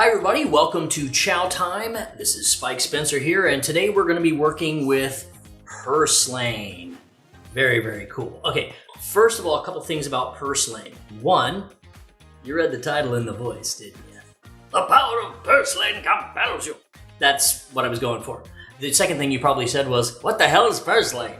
Hi everybody, welcome to Chow Time. This is Spike Spencer here, and today we're going to be working with Purslane. Very, very cool. Okay, first of all, a couple things about Purslane. One, you read the title in the voice, didn't you? The power of Purslane compels you. That's what I was going for. The second thing you probably said was, what the hell is Purslane?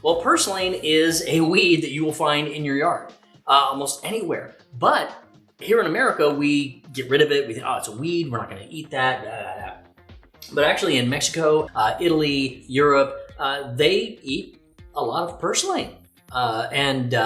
Well, Purslane is a weed that you will find in your yard, almost anywhere. But here in America, we get rid of it. We think, oh, it's a weed. We're not going to eat that. Blah, blah, blah. But actually in Mexico, Italy, Europe, they eat a lot of purslane. And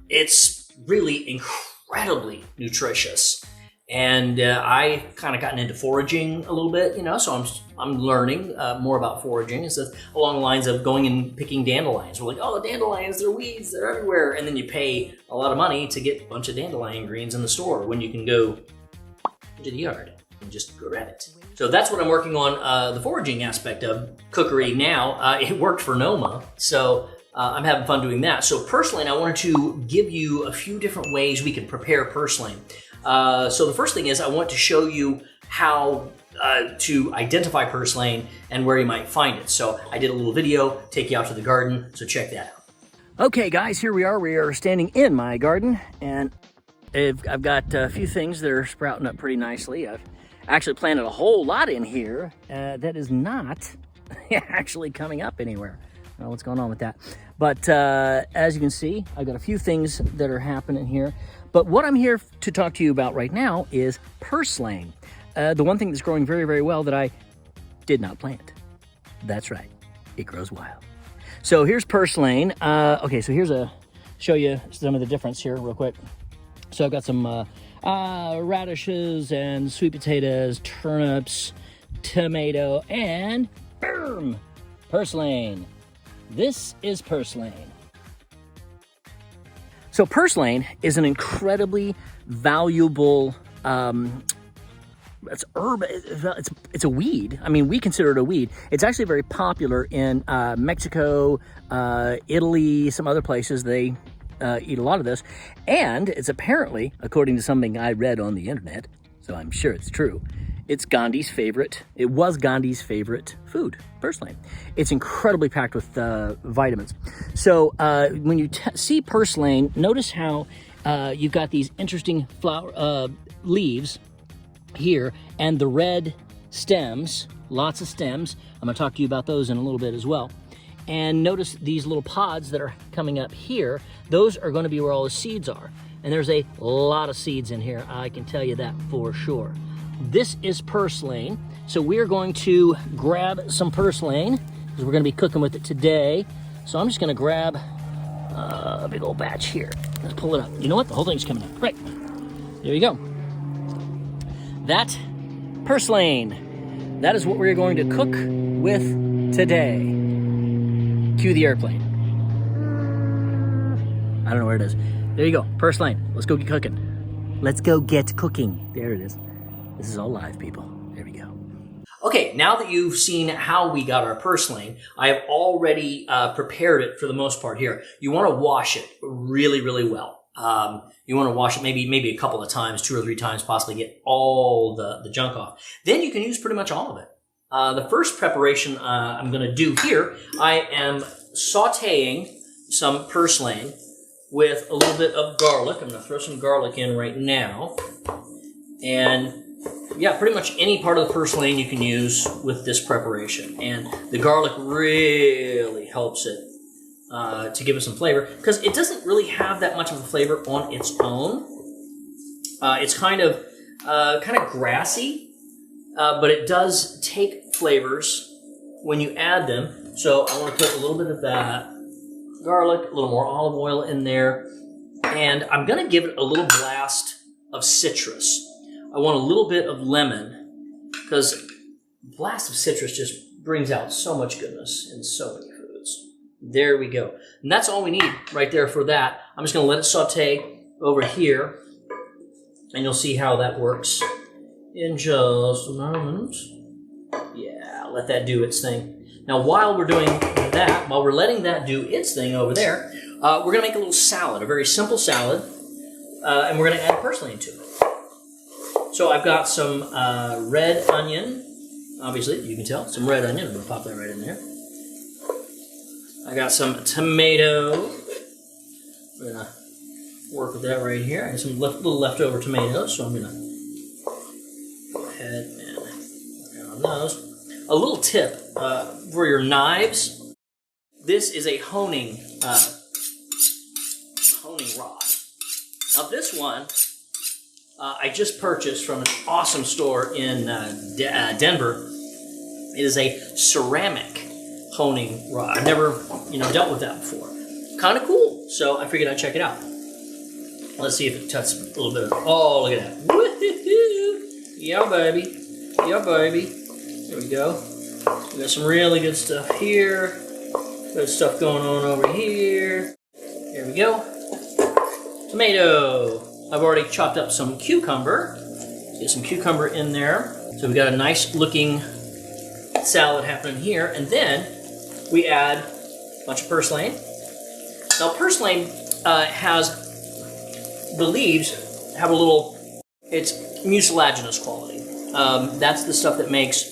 it's really incredibly nutritious. And I kind of gotten into foraging a little bit, so I'm learning more about foraging. It's along the lines of going and picking dandelions. We're like, oh, the dandelions, they're weeds, they're everywhere. And then you pay a lot of money to get a bunch of dandelion greens in the store when you can go to the yard and just grab it. So that's what I'm working on, the foraging aspect of cookery now. It worked for Noma, so I'm having fun doing that. So purslane, I wanted to give you a few different ways we can prepare purslane. So the first thing is I want to show you how to identify purslane and where you might find it. So I did a little video, take you out to the garden, so check that out. Okay guys, here we are. We are standing in my garden, and I've got a few things that are sprouting up pretty nicely. I've actually planted a whole lot in here that is not actually coming up anywhere. I don't know what's going on with that. But as you can see, I've got a few things that are happening here. But what I'm here to talk to you about right now is purslane. The one thing that's growing very, very well that I did not plant. That's right, it grows wild. So here's purslane. Okay, so show you some of the difference here real quick. So I've got some radishes and sweet potatoes, turnips, tomato, and boom, purslane. This is purslane. So purslane is an incredibly valuable, it's herb, it's a weed. I mean, we consider it a weed. It's actually very popular in Mexico, Italy, some other places. They eat a lot of this. And it's apparently, according to something I read on the internet, so I'm sure it's true, it was Gandhi's favorite food, purslane. It's incredibly packed with vitamins. So when you see purslane, notice how you've got these interesting flower leaves here, and the red stems, lots of stems. I'm gonna talk to you about those in a little bit as well. And notice these little pods that are coming up here. Those are gonna be where all the seeds are. And there's a lot of seeds in here, I can tell you that for sure. This is purslane, so we're going to grab some purslane because we're going to be cooking with it today. So I'm just going to grab a big old batch here. Let's pull it up. You know what? The whole thing's coming up. Right. There you go. That purslane. That is what we're going to cook with today. Cue the airplane. I don't know where it is. There you go. Purslane. Let's go get cooking. Let's go get cooking. There it is. This is all live, people. There we go. Okay, now that you've seen how we got our purslane, I have already prepared it for the most part here. You want to wash it really, really well. You want to wash it maybe a couple of times, 2 or 3 times, possibly get all the junk off. Then you can use pretty much all of it. The first preparation I'm going to do here, I am sauteing some purslane with a little bit of garlic. I'm going to throw some garlic in right now. And yeah, pretty much any part of the purslane you can use with this preparation. And the garlic really helps it to give it some flavor, because it doesn't really have that much of a flavor on its own. It's kind of grassy, but it does take flavors when you add them. So I want to put a little bit of that garlic, a little more olive oil in there, and I'm going to give it a little blast of citrus. I want a little bit of lemon, because blast of citrus just brings out so much goodness in so many foods. There we go. And that's all we need right there for that. I'm just going to let it saute over here, and you'll see how that works in just a moment. Yeah, let that do its thing. Now, while we're doing that, while we're letting that do its thing over there, we're going to make a little salad, a very simple salad, and we're going to add purslane to it. So I've got some red onion. Obviously, you can tell, some red onion. I'm going to pop that right in there. I got some tomato. We're going to work with that right here. I have some little leftover tomatoes, so I'm going to go ahead and work on those. A little tip for your knives. This is a honing rod. Now this one, I just purchased from an awesome store in Denver. It is a ceramic honing rod. I've never, dealt with that before. Kind of cool. So I figured I'd check it out. Let's see if it touches a little bit of. Oh, look at that! Woo-hoo-hoo. Yeah, baby. Yeah, baby. There we go. We got some really good stuff here. Good stuff going on over here. There we go. Tomato. I've already chopped up some cucumber. Get some cucumber in there. So we've got a nice looking salad happening here. And then we add a bunch of purslane. Now purslane has, the leaves have a little, it's mucilaginous quality. That's the stuff that makes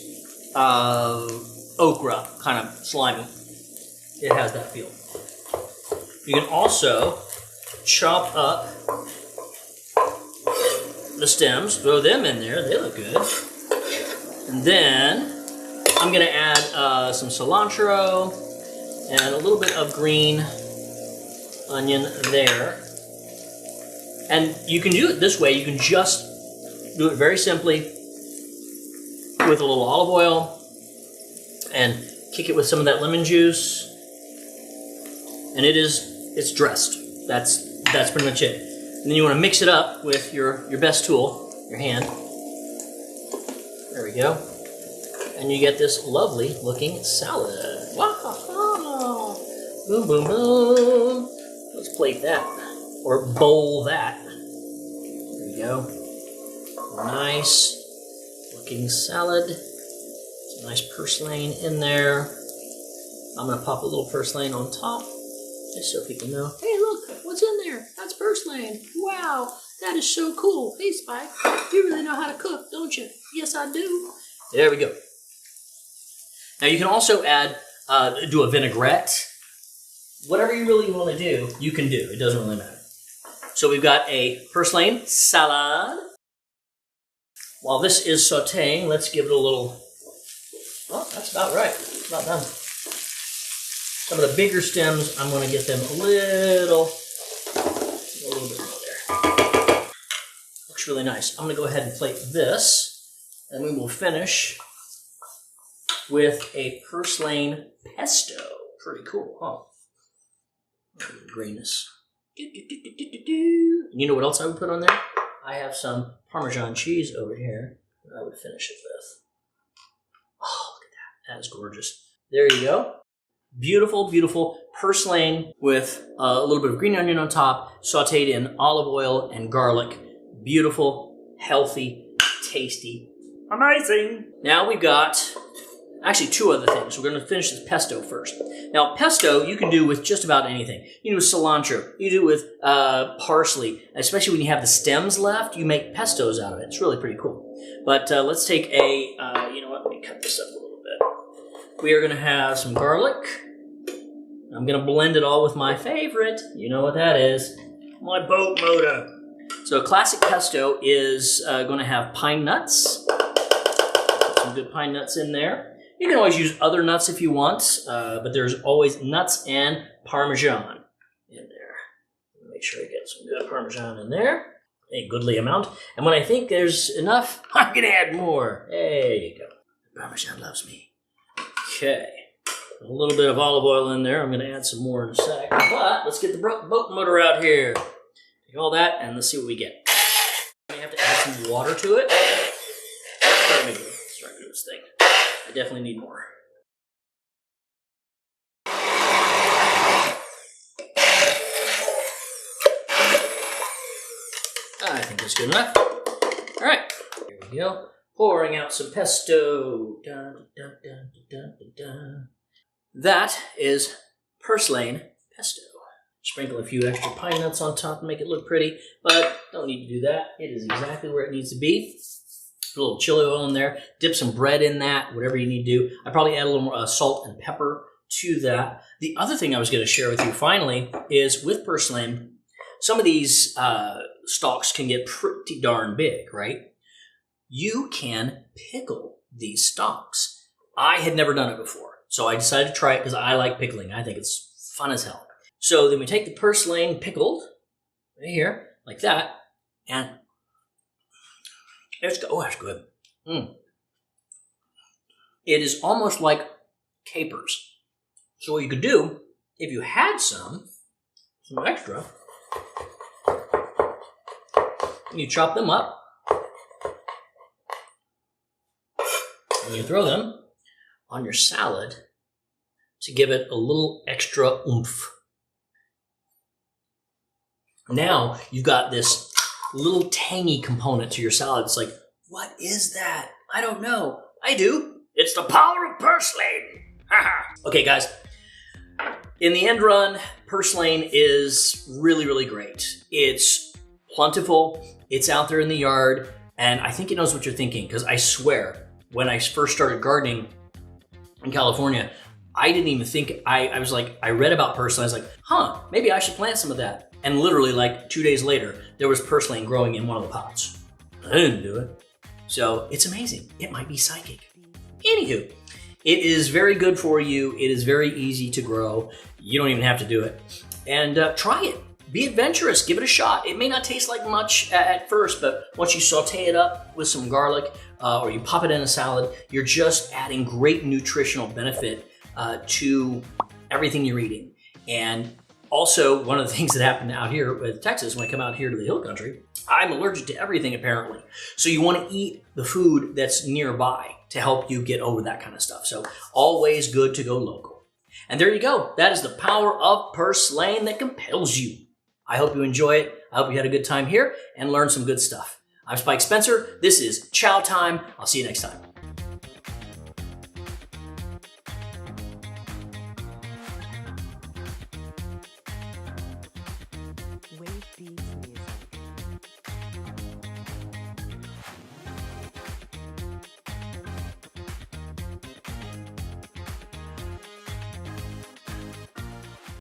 okra kind of slimy. It has that feel. You can also chop up the stems, throw them in there, they look good. And then I'm gonna add some cilantro and a little bit of green onion there. And you can do it this way, you can just do it very simply with a little olive oil and kick it with some of that lemon juice. And it's dressed. That's pretty much it. And then you want to mix it up with your best tool, your hand. There we go. And you get this lovely looking salad. Wow! Boom, boom, boom. Let's plate that. Or bowl that. There we go. Nice looking salad. Some nice purslane in there. I'm going to pop a little purslane on top. Just so people know, hey look, what's in there? That's purslane. Wow, that is so cool. Hey Spike, you really know how to cook, don't you? Yes, I do. There we go. Now you can also add, do a vinaigrette. Whatever you really want to do, you can do. It doesn't really matter. So we've got a purslane salad. While this is sauteing, let's give it a little, well, that's about right. It's about done. Some of the bigger stems, I'm going to get them a little bit more there. Looks really nice. I'm going to go ahead and plate this, and we will finish with a purslane pesto. Pretty cool, huh? Greenness. You know what else I would put on there? I have some Parmesan cheese over here that I would finish it with. Oh, look at that. That is gorgeous. There you go. Beautiful, beautiful purslane with a little bit of green onion on top, sauteed in olive oil and garlic. Beautiful, healthy, tasty, amazing. Now we've got actually two other things. We're going to finish this pesto first. Now pesto you can do with just about anything. You can do with cilantro. You do it with parsley. Especially when you have the stems left, you make pestos out of it. It's really pretty cool. But let's take a, you know what, let me cut this up a little bit. We are going to have some garlic. I'm going to blend it all with my favorite. You know what that is. My boat motor. So a classic pesto is going to have pine nuts. Put some good pine nuts in there. You can always use other nuts if you want, but there's always nuts and Parmesan in there. Make sure I get some good Parmesan in there. A goodly amount. And when I think there's enough, I'm going to add more. There you go. Parmesan loves me. Okay. A little bit of olive oil in there. I'm going to add some more in a sec. But let's get the boat motor out here. Take all that and let's see what we get. I may have to add some water to it. Start to do this thing. I definitely need more. I think that's good enough. All right, here we go. Pouring out some pesto. Dun, dun, dun, dun, dun, dun. That is purslane pesto. Sprinkle a few extra pine nuts on top to make it look pretty, but don't need to do that. It is exactly where it needs to be. Put a little chili oil in there, dip some bread in that, whatever you need to do. I probably add a little more salt and pepper to that. The other thing I was going to share with you finally is with purslane, some of these stalks can get pretty darn big, right? You can pickle these stalks. I had never done it before, so I decided to try it because I like pickling. I think it's fun as hell. So then we take the purslane pickled right here, like that, and it's, oh, that's good. It is almost like capers. So what you could do, if you had some extra, you chop them up, and you throw them on your salad to give it a little extra oomph. Now you've got this little tangy component to your salad. It's like, what is that? I don't know. I do. It's the power of purslane. Okay, guys. In the end run, purslane is really, really great. It's plentiful. It's out there in the yard. And I think it knows what you're thinking, because I swear, when I first started gardening in California, I didn't even think, I was like, I read about purslane. I was like, huh, maybe I should plant some of that. And literally like 2 days later, there was purslane growing in one of the pots. I didn't do it. So it's amazing. It might be psychic. Anywho, it is very good for you. It is very easy to grow. You don't even have to do it. And try it. Be adventurous. Give it a shot. It may not taste like much at first, but once you saute it up with some garlic or you pop it in a salad, you're just adding great nutritional benefit to everything you're eating. And also, one of the things that happened out here with Texas, when I come out here to the hill country, I'm allergic to everything apparently. So you want to eat the food that's nearby to help you get over that kind of stuff. So always good to go local. And there you go. That is the power of purslane that compels you. I hope you enjoy it. I hope you had a good time here and learned some good stuff. I'm Spike Spencer. This is Chow Time. I'll see you next time.